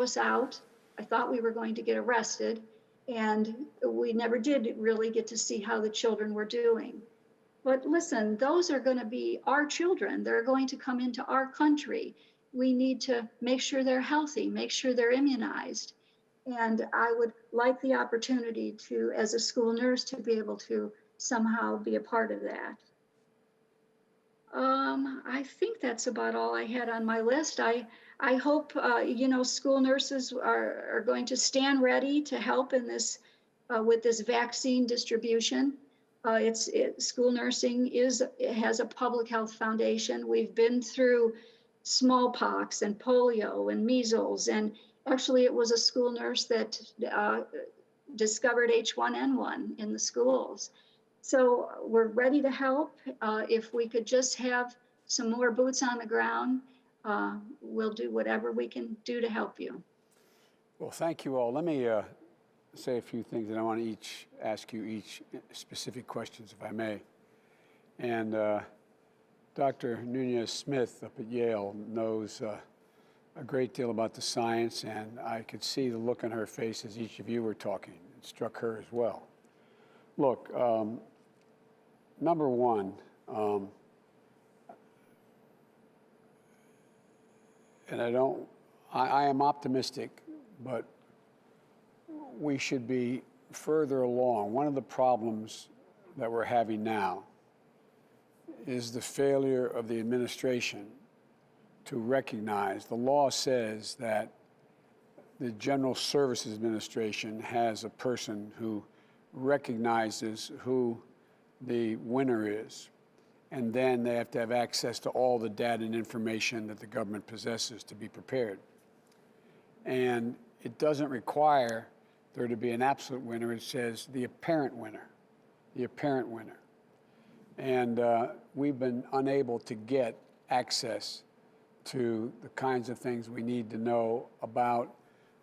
us out. I thought we were going to get arrested, and we never did really get to see how the children were doing. But listen, those are going to be our children. They're going to come into our country. We need to make sure they're healthy, make sure they're immunized. And I would like the opportunity to, as a school nurse, to be able to somehow be a part of that. I think that's about all I had on my list. I hope, school nurses are going to stand ready to help in this, with this vaccine distribution. School nursing it has a public health foundation. We've been through smallpox and polio and measles, and actually it was a school nurse that discovered H1N1 in the schools. So we're ready to help. If we could just have some more boots on the ground, we'll do whatever we can do to help you. Well, thank you all. Let me say a few things, and I want to ask you each specific questions, if I may. And Dr. Nunez-Smith up at Yale knows a great deal about the science, and I could see the look on her face as each of you were talking. It struck her as well. Look, number one, and I am optimistic, but we should be further along. One of the problems that we're having now is the failure of the administration to recognize. The law says that the General Services Administration has a person who recognizes who the winner is, and then they have to have access to all the data and information that the government possesses to be prepared. And it doesn't require there to be an absolute winner. It says the apparent winner, the apparent winner. And we've been unable to get access to the kinds of things we need to know about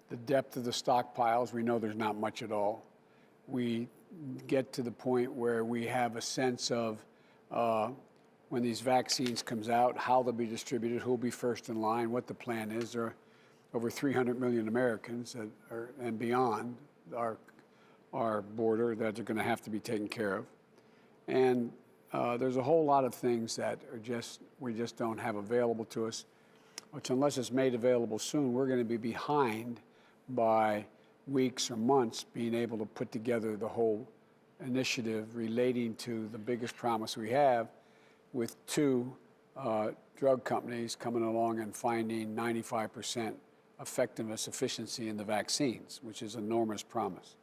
the depth of the stockpiles. We know there's not much at all. We get to the point where we have a sense of when these vaccines comes out, how they'll be distributed, who'll be first in line, what the plan is. There are over 300 million Americans that are, and beyond our border that are going to have to be taken care of. And there's a whole lot of things that are we just don't have available to us, which unless it's made available soon, we're going to be behind by weeks or months being able to put together the whole initiative relating to the biggest promise we have, with two drug companies coming along and finding 95% effectiveness, efficiency in the vaccines, which is an enormous promise.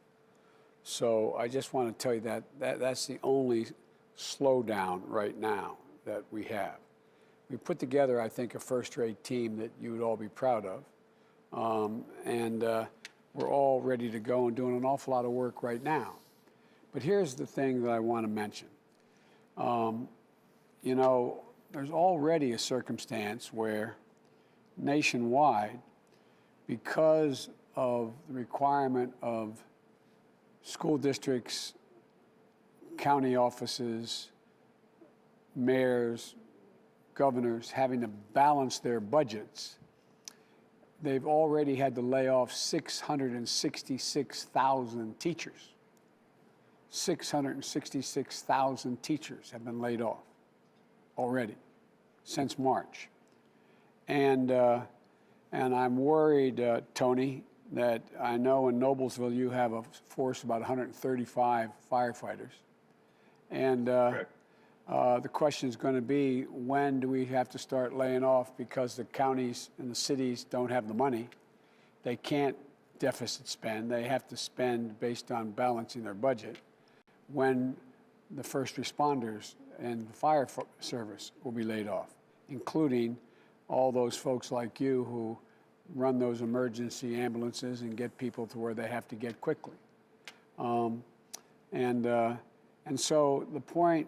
So I just want to tell you that that's the only slowdown right now that we have. We put together, I think, a first-rate team that you would all be proud of. We're all ready to go and doing an awful lot of work right now. But here's the thing that I want to mention. There's already a circumstance where nationwide, because of the requirement of school districts, county offices, mayors, governors having to balance their budgets, they've already had to lay off 666,000 teachers. 666,000 teachers have been laid off already since March. And I'm worried, Tony, that I know in Noblesville you have a force of about 135 firefighters. And the question is going to be, when do we have to start laying off, because the counties and the cities don't have the money. They can't deficit spend. They have to spend based on balancing their budget. When the first responders and the fire service will be laid off, including all those folks like you who run those emergency ambulances and get people to where they have to get quickly. And so the point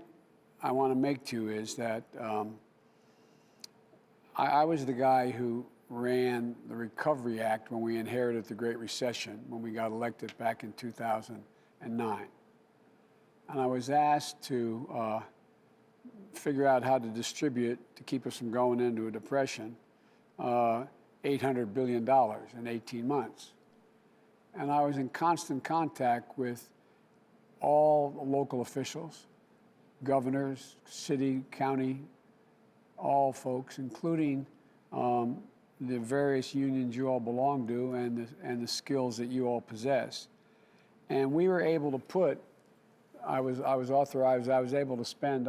I want to make to you is that I was the guy who ran the Recovery Act when we inherited the Great Recession, when we got elected back in 2009. And I was asked to figure out how to distribute to keep us from going into a depression. $800 billion in 18 months. And I was in constant contact with all the local officials, governors, city, county, all folks, including the various unions you all belong to and the skills that you all possess. And we were able to put, I was able to spend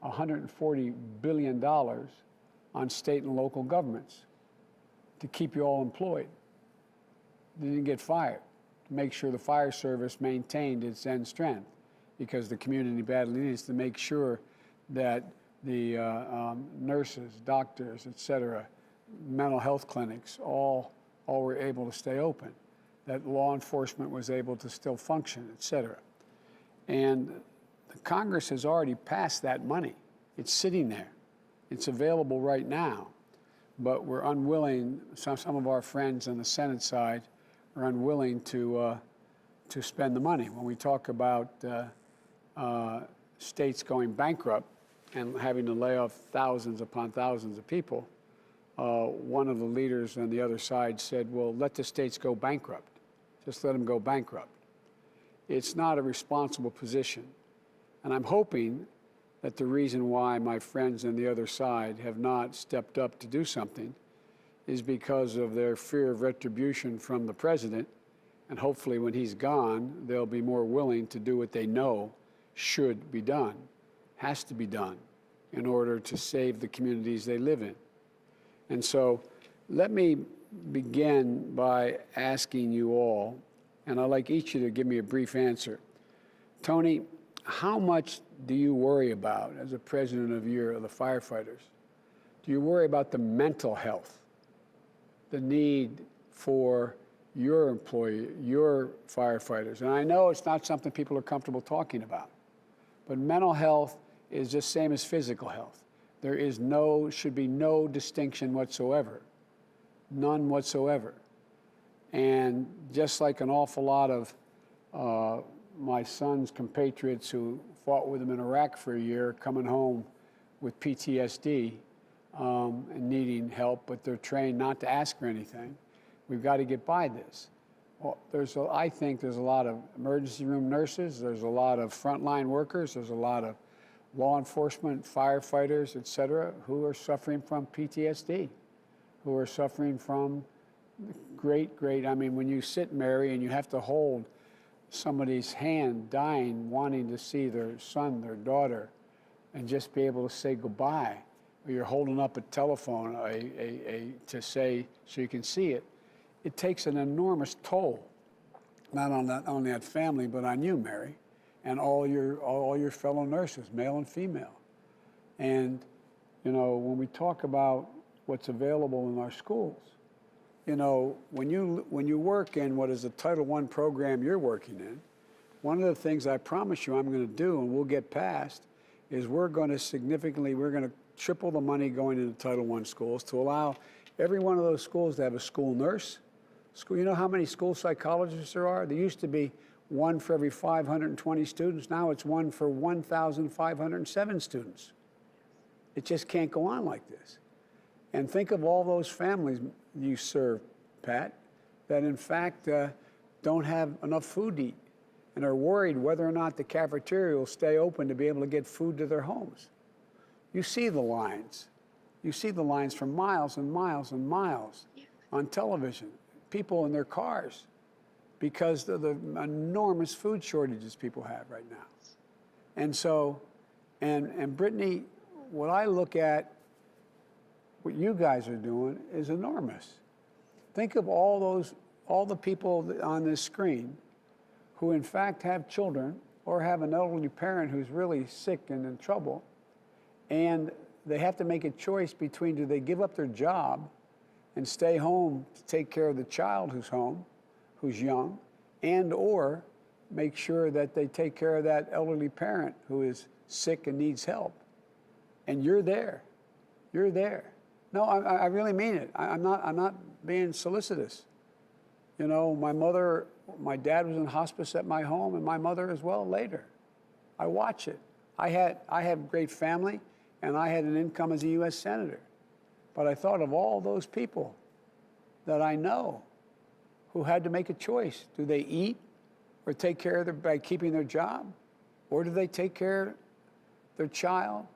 $140 billion on state and local governments to keep you all employed. They didn't get fired, to make sure the fire service maintained its end strength, because the community badly needs to make sure that the nurses, doctors, et cetera, mental health clinics, all were able to stay open, that law enforcement was able to still function, et cetera. And the Congress has already passed that money. It's sitting there. It's available right now. But we're unwilling, some of our friends on the Senate side are unwilling to spend the money. When we talk about states going bankrupt and having to lay off thousands upon thousands of people, one of the leaders on the other side said, well, let the states go bankrupt. Just let them go bankrupt. It's not a responsible position. And I'm hoping that the reason why my friends on the other side have not stepped up to do something is because of their fear of retribution from the president. And hopefully when he's gone, they'll be more willing to do what they know should be done, has to be done, in order to save the communities they live in. And so let me begin by asking you all, and I'd like each of you to give me a brief answer. Tony, how much do you worry about, as a president of the firefighters, do you worry about the mental health, the need for your employee, your firefighters? And I know it's not something people are comfortable talking about, but mental health is the same as physical health. There is should be no distinction whatsoever, none whatsoever. And just like an awful lot of my son's compatriots who fought with him in Iraq for a year, coming home with PTSD and needing help, but they're trained not to ask for anything. We've got to get by this. Well, I think there's a lot of emergency room nurses, there's a lot of frontline workers, there's a lot of law enforcement, firefighters, et cetera, who are suffering from PTSD, who are suffering from I mean, when you sit, Mary, and you have to hold somebody's hand dying, wanting to see their son, their daughter, and just be able to say goodbye, or you're holding up a telephone to say, so you can see it, it takes an enormous toll, not on that family, but on you, Mary, and all your fellow nurses, male and female. And, you know, when we talk about what's available in our schools, you know, when you work in what is a Title I program you're working in, one of the things I promise you I'm going to do, and we'll get past, is we're going to triple the money going into Title I schools to allow every one of those schools to have a school nurse. You know how many school psychologists there are? There used to be one for every 520 students. Now it's one for 1,507 students. It just can't go on like this. And think of all those families you serve, Pat, that in fact don't have enough food to eat and are worried whether or not the cafeteria will stay open to be able to get food to their homes. You see the lines. You see the lines for miles and miles and miles on television, people in their cars, because of the enormous food shortages people have right now. And so, and Brittany, what I look at, what you guys are doing is enormous. Think of all the people on this screen who in fact have children or have an elderly parent who's really sick and in trouble, and they have to make a choice between, do they give up their job and stay home to take care of the child who's home, who's young, and or make sure that they take care of that elderly parent who is sick and needs help. And you're there. You're there. No, I really mean it. I'm not being solicitous. You know, my dad was in hospice at my home, and my mother as well later. I watch it. I have great family, and I had an income as a U.S. Senator. But I thought of all those people that I know who had to make a choice. Do they eat or take care of by keeping their job? Or do they take care of their child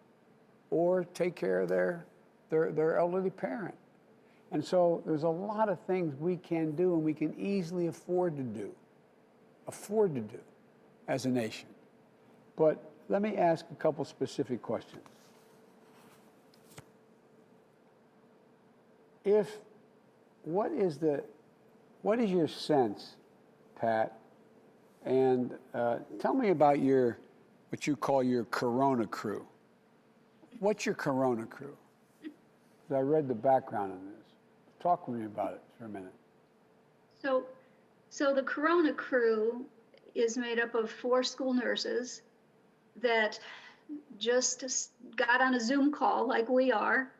or take care of their elderly parent? And so there's a lot of things we can do and we can easily afford to do as a nation. But let me ask a couple specific questions. What is your sense, Pat? And tell me about what you call your Corona crew. What's your Corona crew? 'Cause I read the background on this. Talk with me about it for a minute. So the Corona crew is made up of 4 school nurses that just got on a Zoom call like we are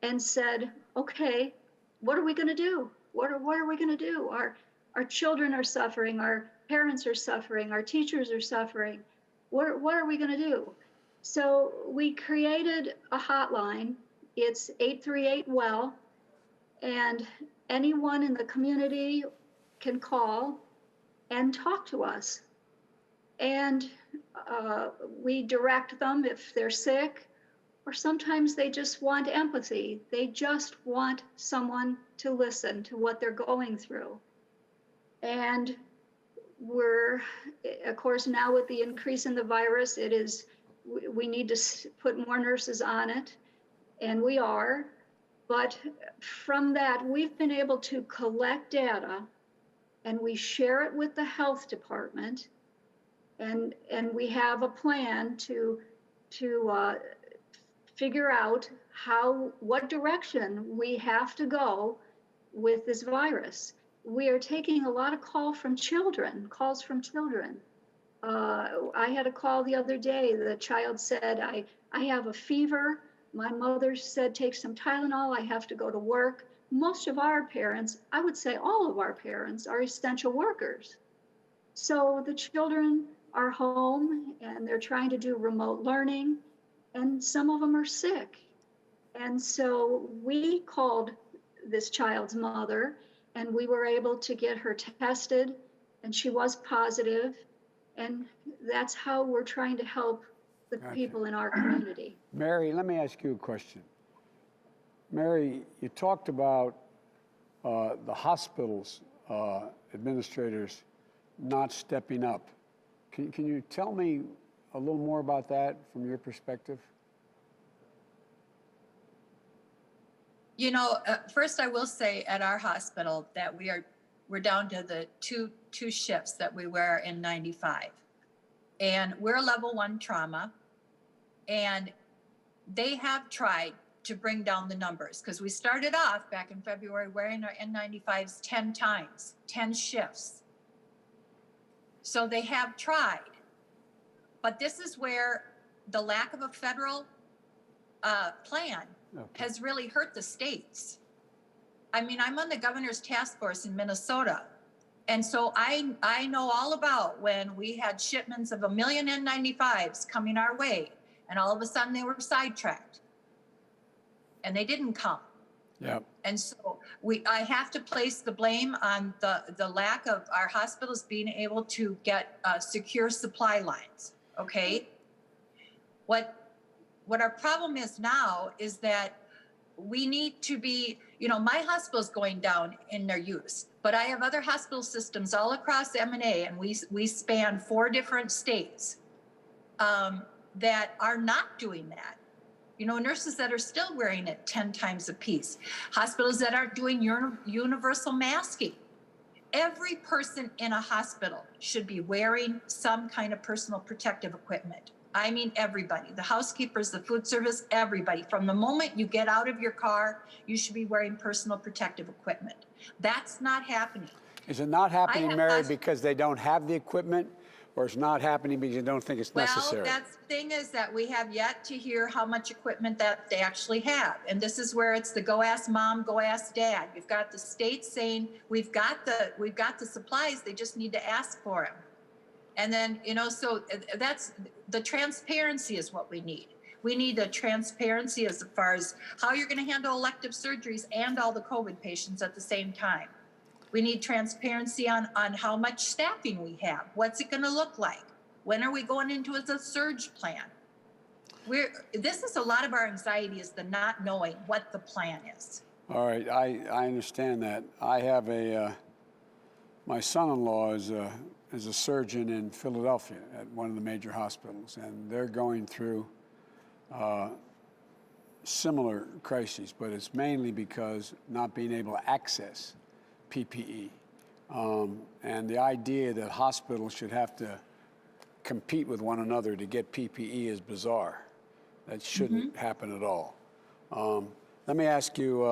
and said, okay, what are we going to do? What are we going to do? Our children are suffering, our parents are suffering, our teachers are suffering. What are we going to do? So we created a hotline. It's 838-WELL, and anyone in the community can call and talk to us. And we direct them if they're sick, or sometimes they just want empathy. They just want someone to listen to what they're going through. And we're, of course, now with the increase in the virus, we need to put more nurses on it, and we are. But from that, we've been able to collect data, and we share it with the health department, and we have a plan to figure out what direction we have to go with this virus. We are taking a lot of calls from children. I had a call the other day. The child said, I have a fever. My mother said, take some Tylenol. I have to go to work. Most of our parents, I would say all of our parents, are essential workers. So the children are home and they're trying to do remote learning, and some of them are sick. And so we called this child's mother, and we were able to get her tested, and she was positive. And that's how we're trying to help the people in our community. Mary, let me ask you a question. Mary, you talked about the hospitals administrators not stepping up. Can you tell me a little more about that from your perspective? You know, first I will say at our hospital that we're down to the two shifts that we were in 95. And we're level 1 trauma. And they have tried to bring down the numbers, because we started off back in February wearing our N95s 10 times, 10 shifts. So they have tried. But this is where the lack of a federal plan has really hurt the states. I mean, I'm on the governor's task force in Minnesota. And so I know all about when we had shipments of 1 million N95s coming our way, and all of a sudden they were sidetracked and they didn't come. Yep. And so I have to place the blame on the lack of our hospitals being able to get secure supply lines. Okay. What our problem is now is that we need to be, my hospital's going down in their use, but I have other hospital systems all across M&A, and we span 4 different states that are not doing that. Nurses that are still wearing it 10 times a piece, hospitals that aren't doing universal masking. Every person in a hospital should be wearing some kind of personal protective equipment. I mean, everybody, the housekeepers, the food service, everybody. From the moment you get out of your car, you should be wearing personal protective equipment. That's not happening. Is it not happening, Mary, because they don't have the equipment, or it's not happening because you don't think it's necessary? Well, that's the thing, is that we have yet to hear how much equipment that they actually have. And this is where it's the go ask mom, go ask dad. You've got the state saying, we've got the supplies, they just need to ask for them. And then, so that's the transparency is what we need. We need a transparency as far as how you're going to handle elective surgeries and all the COVID patients at the same time. We need transparency on how much staffing we have. What's it going to look like? When are we going into a surge plan? This is a lot of our anxiety, is the not knowing what the plan is. All right, I understand that. I have my son-in-law is a surgeon in Philadelphia at one of the major hospitals, and they're going through similar crises, but it's mainly because not being able to access PPE. And the idea that hospitals should have to compete with one another to get PPE is bizarre. That shouldn't happen at all. Let me ask you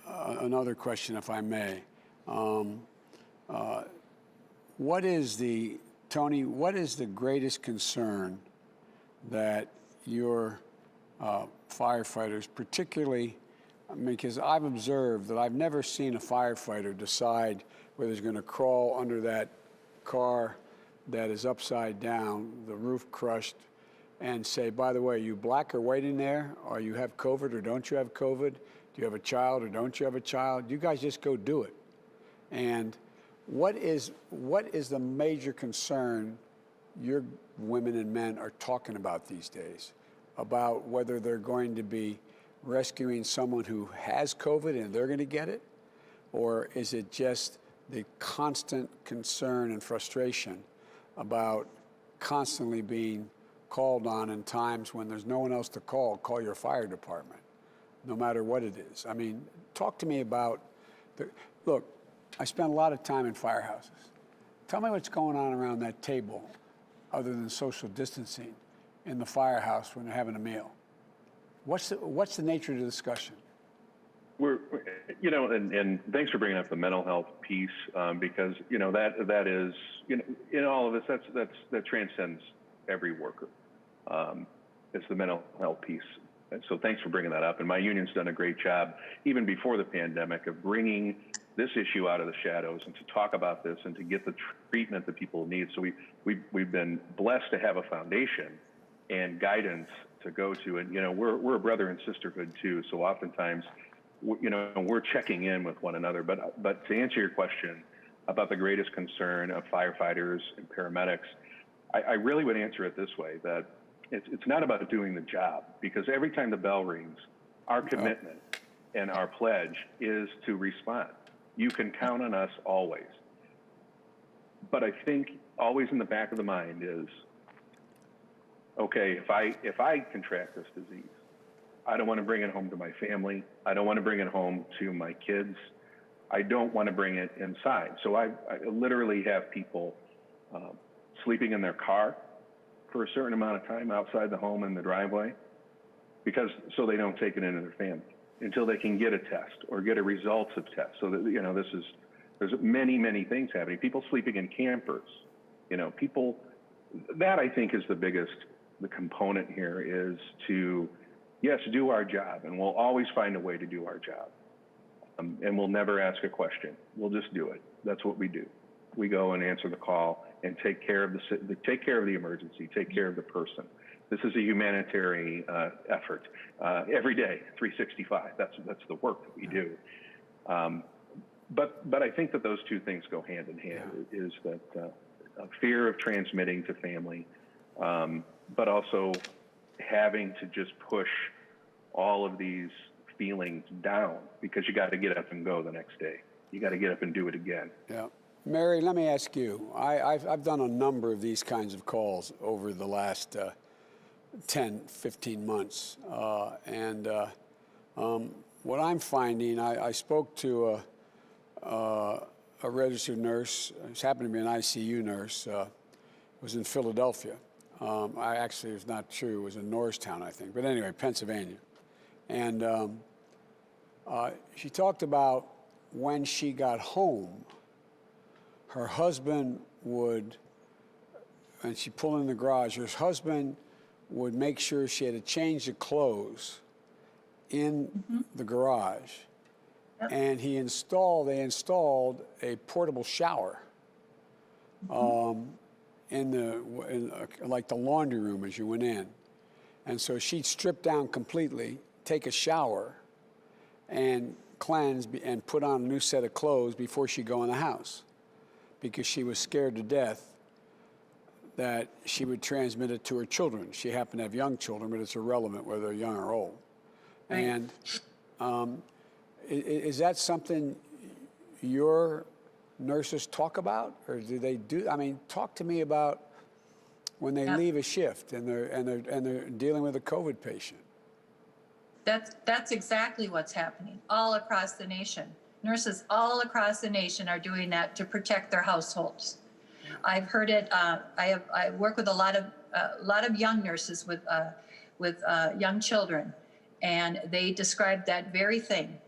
another question, if I may. Tony, what is the greatest concern that your firefighters, particularly, because I've observed that I've never seen a firefighter decide whether he's going to crawl under that car that is upside down, the roof crushed, and say, by the way, you black or white in there, or you have COVID or don't you have COVID? Do you have a child or don't you have a child? You guys just go do it. And what is the major concern your women and men are talking about these days, about whether they're going to be rescuing someone who has COVID and they're going to get it? Or is it just the constant concern and frustration about constantly being called on in times when there's no one else to call your fire department, no matter what it is? I mean, talk to me about look, I spent a lot of time in firehouses. Tell me what's going on around that table other than social distancing in the firehouse when they're having a meal. What's the nature of the discussion? We're, and thanks for bringing up the mental health piece, because, that is, in all of this, that transcends every worker. It's the mental health piece. And so thanks for bringing that up. And my union's done a great job, even before the pandemic, of bringing this issue out of the shadows and to talk about this and to get the treatment that people need. So we've been blessed to have a foundation and guidance to go to. And, we're a brother and sisterhood too. So oftentimes, we're checking in with one another. But to answer your question about the greatest concern of firefighters and paramedics, I really would answer it this way, that it's not about doing the job, because every time the bell rings, our commitment and our pledge is to respond. You can count on us always. But I think always in the back of the mind is, okay, if I contract this disease, I don't want to bring it home to my family. I don't want to bring it home to my kids. I don't want to bring it inside. So I literally have people sleeping in their car for a certain amount of time outside the home in the driveway, so they don't take it into their family until they can get a test or get a results of tests. So that, there's many things happening. People sleeping in campers, that I think is the component here is to, yes, do our job, and we'll always find a way to do our job. And we'll never ask a question. We'll just do it. That's what we do. We go and answer the call and take care of the emergency, take care of the person. This is a humanitarian effort every day, 365. That's the work that we do. But I think that those two things go hand in hand. Is that a fear of transmitting to family, but also having to just push all of these feelings down, because you got to get up and go the next day. You got to get up and do it again. Yeah. Mary, let me ask you, I've done a number of these kinds of calls over the last 10, 15 months. What I'm finding, I spoke to a registered nurse. It happened to be an ICU nurse. It was in Philadelphia. I actually was not sure. It was in Norristown, I think. But anyway, Pennsylvania. And she talked about when she got home, her husband would, and she pulled in the garage, her husband would make sure she had to change the clothes in the garage. Yep. And they installed a portable shower in like the laundry room as you went in. And so she'd strip down completely, take a shower, and cleanse and put on a new set of clothes before she'd go in the house, because she was scared to death that she would transmit it to her children. She happened to have young children, but it's irrelevant whether they're young or old. Right. And is that something your nurses talk about, or do they do? I mean, talk to me about when they leave a shift and they're dealing with a COVID patient. That's exactly what's happening all across the nation. Nurses all across the nation are doing that to protect their households. I've heard it. I work with a lot of young nurses with young children, and they describe that very thing.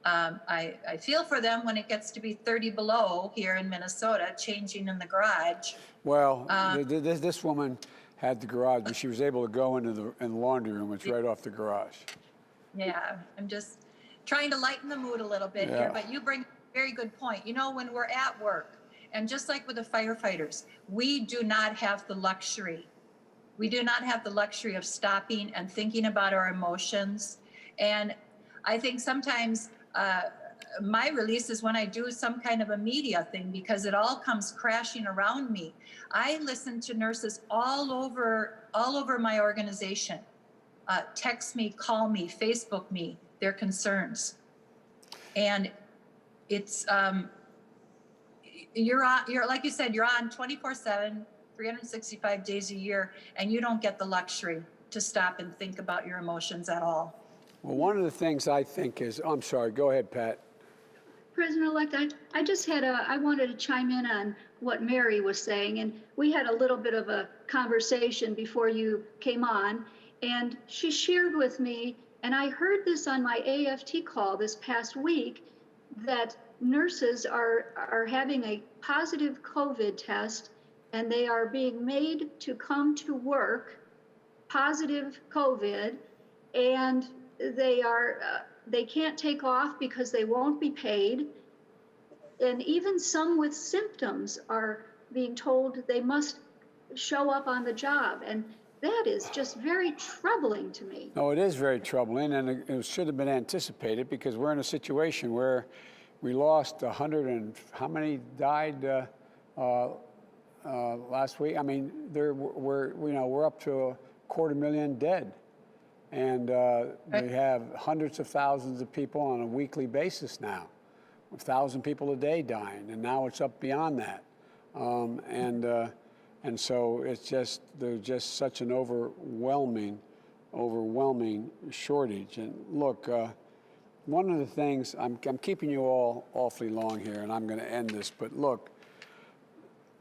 I feel for them when it gets to be 30 below here in Minnesota, changing in the garage. Well, this woman had the garage, but she was able to go into the laundry room. It's right off the garage. Yeah, I'm just trying to lighten the mood a little bit here, but you bring a very good point. You know, when we're at work, and just like with the firefighters, we do not have the luxury. We do not have the luxury of stopping and thinking about our emotions. And I think sometimes my release is when I do some kind of a media thing, because it all comes crashing around me. I listen to nurses all over my organization. Text me, call me, Facebook me, their concerns. And it's, you're like you said, you're on 24/7, 365 days a year, and you don't get the luxury to stop and think about your emotions at all. Well, one of the things I think is, I'm sorry, go ahead, Pat. President-elect, I wanted to chime in on what Mary was saying, and we had a little bit of a conversation before you came on, and she shared with me, and I heard this on my AFT call this past week, that nurses are having a positive COVID test, and they are being made to come to work positive COVID, and they can't take off because they won't be paid. And even some with symptoms are being told they must show up on the job. And that is just very troubling to me. No, it is very troubling, and it should have been anticipated, because we're in a situation where we lost 100 and how many died last week? I mean, we're up to 250,000 dead. And we have hundreds of thousands of people on a weekly basis now, 1,000 people a day dying, and now it's up beyond that. And so there's just such an overwhelming shortage. And look, one of the things, I'm keeping you all awfully long here, and I'm going to end this, but look,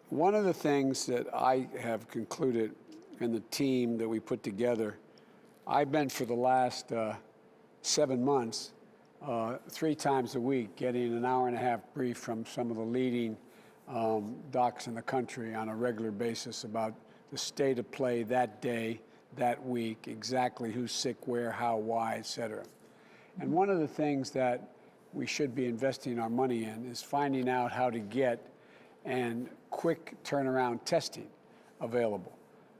one of the things that I have concluded in the team that we put together, I've been for the last 7 months, 3 times a week, getting an hour-and-a-half brief from some of the leading docs in the country on a regular basis about the state of play that day, that week, exactly who's sick, where, how, why, et cetera. And one of the things that we should be investing our money in is finding out how to get and quick turnaround testing available.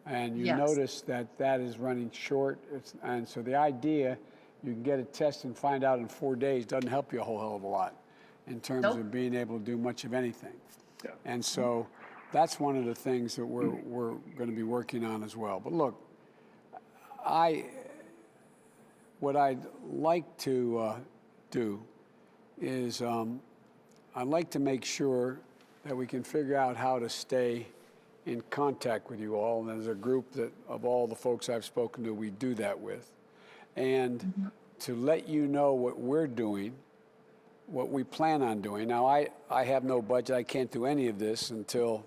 And you notice that is running short. And so the idea you can get a test and find out in 4 days doesn't help you a whole hell of a lot in terms of being able to do much of anything. Yeah. And so that's one of the things that we're going to be working on as well. But look, what I'd like to do is I'd like to make sure that we can figure out how to stay in contact with you all. And there's a group that of all the folks I've spoken to, we do that with. And to let you know what we're doing, what we plan on doing. Now, I have no budget. I can't do any of this until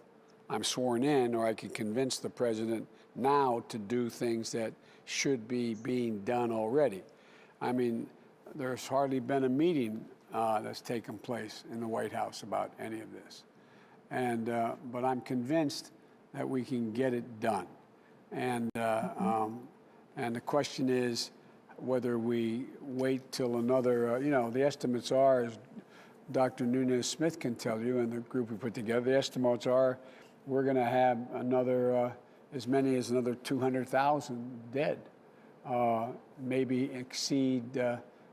I'm sworn in, or I can convince the president now to do things that should be being done already. I mean, there's hardly been a meeting that's taken place in the White House about any of this. And, but I'm convinced that we can get it done. And the question is whether we wait till another, the estimates are, as Dr. Nunes-Smith can tell you, and the group we put together, the estimates are we're going to have another, as many as another 200,000 dead maybe exceed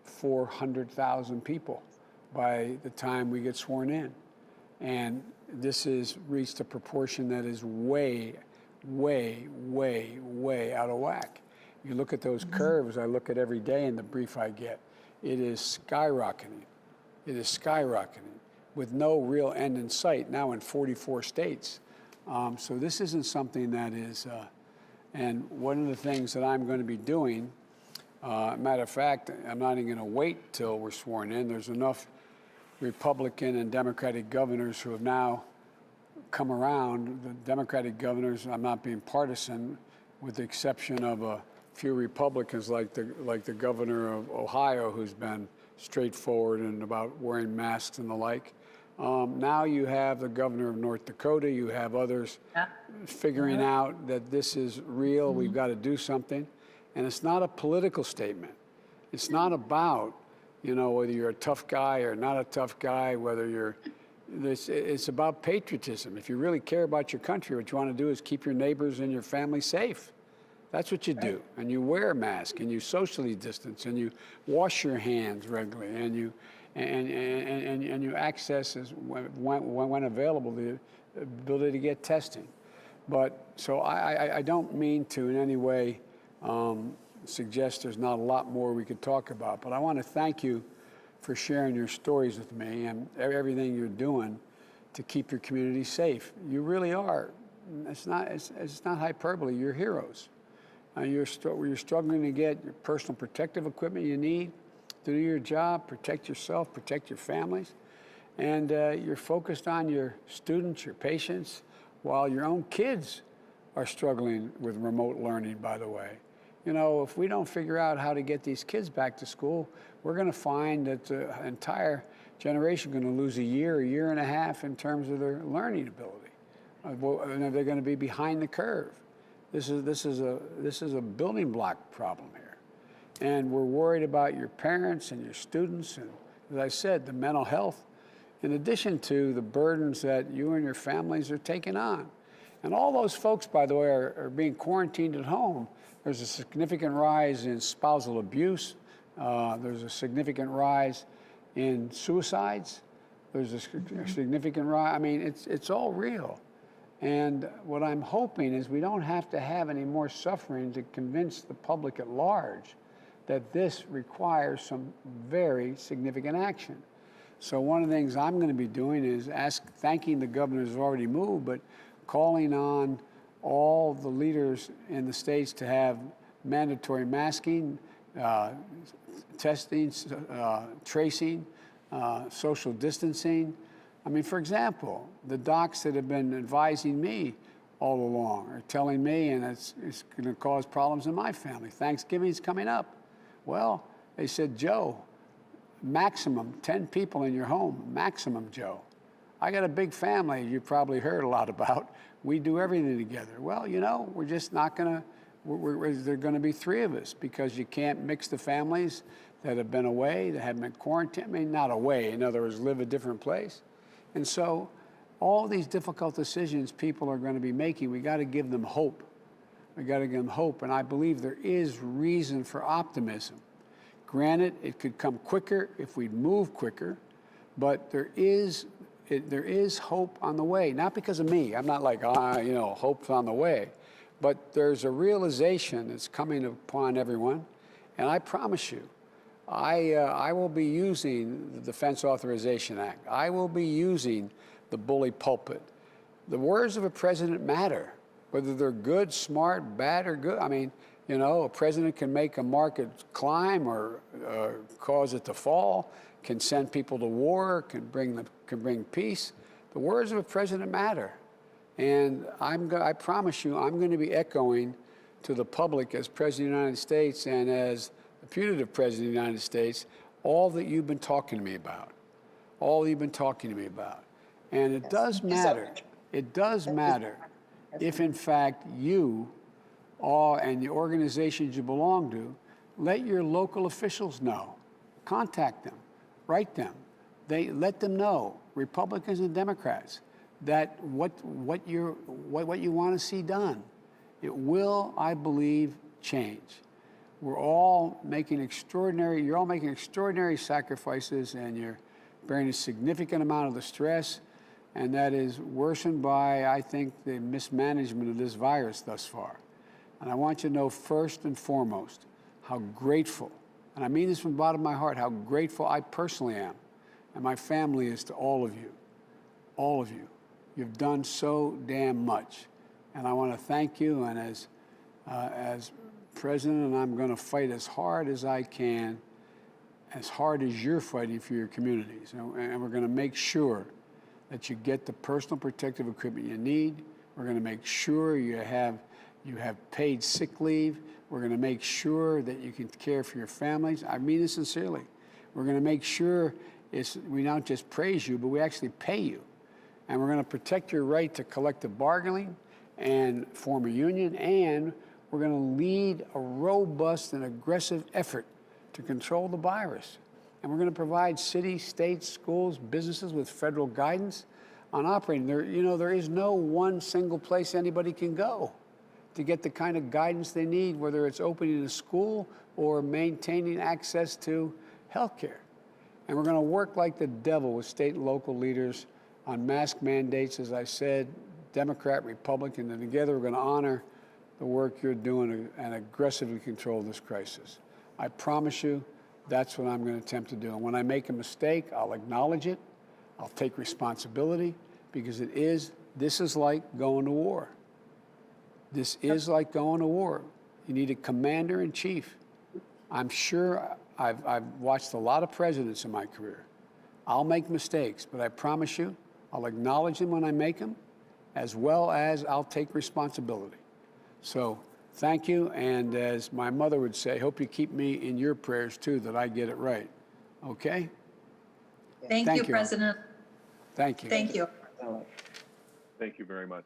400,000 people by the time we get sworn in. And this has reached a proportion that is way, way, way, way out of whack. You look at those curves I look at every day in the brief I get, it is skyrocketing. It is skyrocketing with no real end in sight now in 44 states. So this isn't something that is, and one of the things that I'm going to be doing, matter of fact, I'm not even going to wait till we're sworn in. There's enough Republican and Democratic governors who have now come around. The Democratic governors, I'm not being partisan, with the exception of a few Republicans like the governor of Ohio, who's been straightforward and about wearing masks and the like. Now you have the governor of North Dakota, you have others figuring out that this is real, we've got to do something. And it's not a political statement. It's not about, you know, whether you're a tough guy or not a tough guy, whether you're, it's about patriotism. If you really care about your country, what you want to do is keep your neighbors and your family safe. That's what you do. And you wear a mask, and you socially distance, and you wash your hands regularly, and you and you access, when available, the ability to get testing. But so I don't mean to in any way suggest there's not a lot more we could talk about. But I want to thank you for sharing your stories with me and everything you're doing to keep your community safe. You really are. It's not hyperbole. You're heroes. You're struggling to get your personal protective equipment you need to do your job, protect yourself, protect your families. And you're focused on your students, your patients, while your own kids are struggling with remote learning, by the way. You know, if we don't figure out how to get these kids back to school, we're going to find that the entire generation is going to lose a year and a half in terms of their learning ability. They're going to be behind the curve. This is a building block problem here. And we're worried about your parents and your students, and as I said, the mental health, in addition to the burdens that you and your families are taking on. And all those folks, by the way, are being quarantined at home. There's a significant rise in spousal abuse. There's a significant rise in suicides. There's a significant rise. I mean, it's all real. And what I'm hoping is we don't have to have any more suffering to convince the public at large that this requires some very significant action. So one of the things I'm going to be doing is thanking the governors who've already moved, but calling on all the leaders in the states to have mandatory masking, testing, tracing, social distancing. I mean, for example, the docs that have been advising me all along are telling me, and it's going to cause problems in my family. Thanksgiving's coming up. Well, they said, Joe, maximum 10 people in your home, maximum, Joe. I got a big family you probably heard a lot about. We do everything together. Well, you know, we're just not going to, there are going to be 3 of us because you can't mix the families that have been away, that have been quarantined. I mean, not away, in other words, live a different place. And so all these difficult decisions people are going to be making, we got to give them hope. We got to give them hope. And I believe there is reason for optimism. Granted, it could come quicker if we'd move quicker, but there is hope on the way. Not because of me. I'm not like, you know, hope's on the way. But there's a realization that's coming upon everyone. And I promise you, I will be using the Defense Authorization Act. I will be using the bully pulpit. The words of a president matter, whether they're good, smart, bad, or good. I mean, you know, a president can make a market climb or cause it to fall, can send people to war, can bring peace. The words of a president matter. And I promise you, I'm going to be echoing to the public as President of the United States and as the putative President of the United States, all that you've been talking to me about. All you've been talking to me about. And it does matter. It does matter if, in fact, you and the organizations you belong to, let your local officials know. Contact them. Write them. Let them know, Republicans and Democrats, that what you want to see done. It will, I believe, change. We're all making you're all making extraordinary sacrifices, and you're bearing a significant amount of the stress, and that is worsened by, I think, the mismanagement of this virus thus far. And I want you to know first and foremost how grateful, and I mean this from the bottom of my heart, how grateful I personally am, and my family is to all of you. All of you. You've done so damn much. And I want to thank you, and as president, and I'm going to fight as hard as I can, as hard as you're fighting for your communities. And we're going to make sure that you get the personal protective equipment you need. We're going to make sure you have paid sick leave. We're going to make sure that you can care for your families. I mean this sincerely. We're going to make sure we not just praise you, but we actually pay you. And we're going to protect your right to collective bargaining and form a union, and we're going to lead a robust and aggressive effort to control the virus. And we're going to provide cities, states, schools, businesses with federal guidance on operating. There is no one single place anybody can go to get the kind of guidance they need, whether it's opening a school or maintaining access to health care. And we're going to work like the devil with state and local leaders on mask mandates, as I said, Democrat, Republican, and together we're going to honor the work you're doing and aggressively control this crisis. I promise you that's what I'm going to attempt to do. And when I make a mistake, I'll acknowledge it. I'll take responsibility, because this is like going to war. This is like going to war. You need a commander-in-chief. I'm sure I've watched a lot of presidents in my career. I'll make mistakes, but I promise you, I'll acknowledge them when I make them, as well as I'll take responsibility. So thank you, and as my mother would say, hope you keep me in your prayers too, that I get it right. Okay? Thank you, President. Thank you. Thank you. Thank you very much.